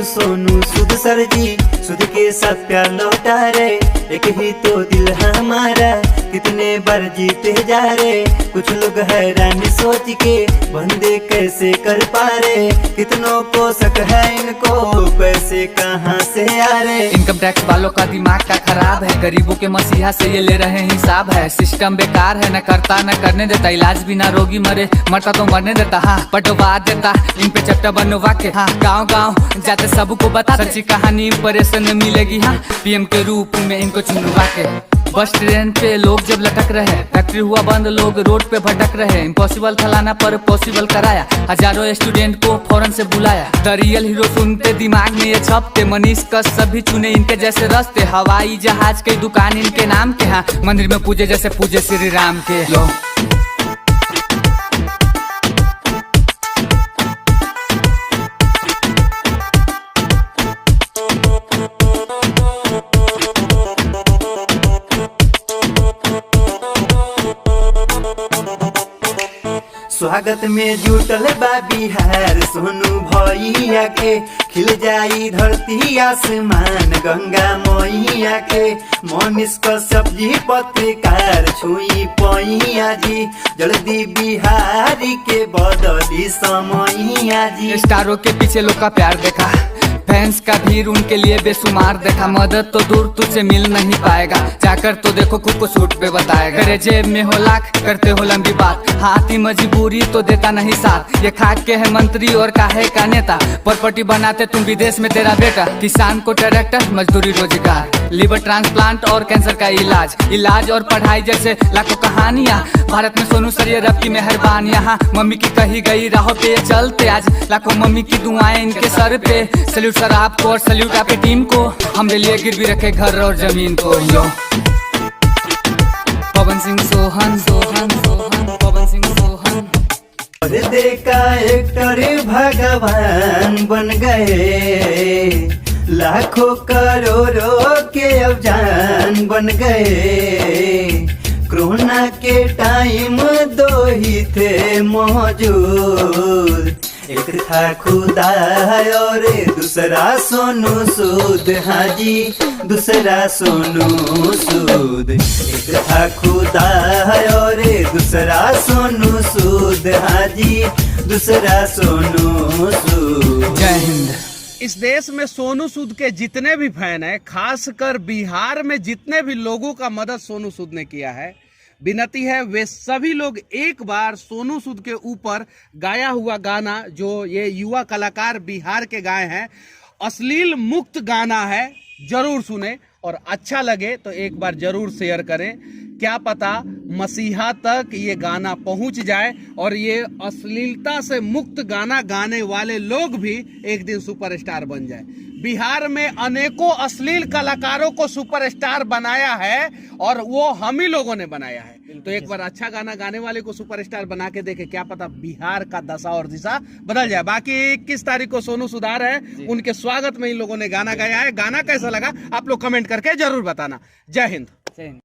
सोनू सुध सर जी, सुध के साथ प्यार लौटा रे। एक ही तो दिल हमारा, कितने बार जीते जा रे। कुछ लोग हैरान सोच के, बंदे कैसे कर पा रे। कितनों को शक है इनको, पैसे कहाँ से आ रहे। इनकम टैक्स वालों का दिमाग का खराब है, गरीबों के मसीहा से ये ले रहे हिसाब है। सिस्टम बेकार है, न करता न करने देता, इलाज बिना रोगी मरे, मरता तो मरने देता। हाँ पटवा देता, इन पे चैप्टर बनवा के। हाँ गाँव गाँव जाते सबको बता, सच्ची कहानी इंप्रेशन मिलेगी। हाँ पीएम के रूप में इनको चुनवा के। बस ट्रेन पे लोग जब लटक रहे, फैक्ट्री हुआ बंद, लोग रोड पे भटक रहे। इम्पॉसिबल था लाना पर पॉसिबल कराया, हजारों स्टूडेंट को फौरन से बुलाया। द रियल हीरो सुनते दिमाग में ये छपते, मनीष का सभी चुने इनके जैसे रास्ते। हवाई जहाज की दुकान इनके नाम के। हाँ मंदिर में पूजे जैसे पूजे श्री राम के। लो स्वागत में जुटल बा बिहार सोनू भैया के। खिल जाई धरती आसमान गंगा मैया के। मनीष का सब्जी पत्रकार छुई पैया जी, जल्दी बिहारी के बदली समैया जी। स्टारों के पीछे लोग का प्यार देखा, फैंस का भीड़ उनके लिए बेशुमार देखा। मदद तो दूर तुझसे मिल नहीं पाएगा, जाकर तो देखो खुद को सूट पे बताएगा। तेरे जेब में हो लाख, करते हो लंबी बात, हाथी मजबूरी तो देता नहीं साथ। ये खाक के है मंत्री और काहे का नेता, प्रॉपर्टी बनाते तुम विदेश में तेरा बेटा। किसान को ट्रैक्टर, मजदूरी रोजगार, लिवर ट्रांसप्लांट और कैंसर का इलाज और पढ़ाई जैसे लाखों कहानियाँ। भारत में सोनू सर ये रब की मेहरबान। यहाँ मम्मी की कही गई राहों पे चलते, आज लाखों मम्मी की दुआएं इनके सर पे। सैल्यूट सर आपको और सैल्यूट आपकी टीम को, हमने लिए गिरवी रखे घर और जमीन को। यो पवन सिंह सोहन सोहन सोहन, पवन सिंह सोहन। देखा एक्टर भगवान बन गए, लाखों करोड़ों के अब जान बन गए। कोरोना के टाइम दो ही थे मौजूद, एक था खुदा और दूसरा सोनू सूद। हाँ जी दूसरा सोनू सूद, एक था खुदा और दूसरा सोनू सूद। हाँ जी दूसरा सोनू सूद। जय हिंद। इस देश में सोनू सूद के जितने भी फैन हैं, खासकर बिहार में जितने भी लोगों का मदद सोनू सूद ने किया है, विनती है वे सभी लोग एक बार सोनू सूद के ऊपर गाया हुआ गाना, जो ये युवा कलाकार बिहार के गाए हैं, अश्लील मुक्त गाना है, जरूर सुने। और अच्छा लगे तो एक बार जरूर शेयर करें। क्या पता मसीहा तक ये गाना पहुंच जाए और ये अश्लीलता से मुक्त गाना गाने वाले लोग भी एक दिन सुपरस्टार बन जाए। बिहार में अनेकों अश्लील कलाकारों को सुपरस्टार बनाया है और वो हम ही लोगों ने बनाया है। तो एक बार अच्छा गाना गाने वाले को सुपरस्टार बना के देखे, क्या पता बिहार का दशा और दिशा बदल जाए। बाकी 21 तारीख को सोनू सुधार है, उनके स्वागत में इन लोगों ने गाना गाया है। गाना कैसा लगा आप लोग कमेंट करके जरूर बताना। जय हिंद।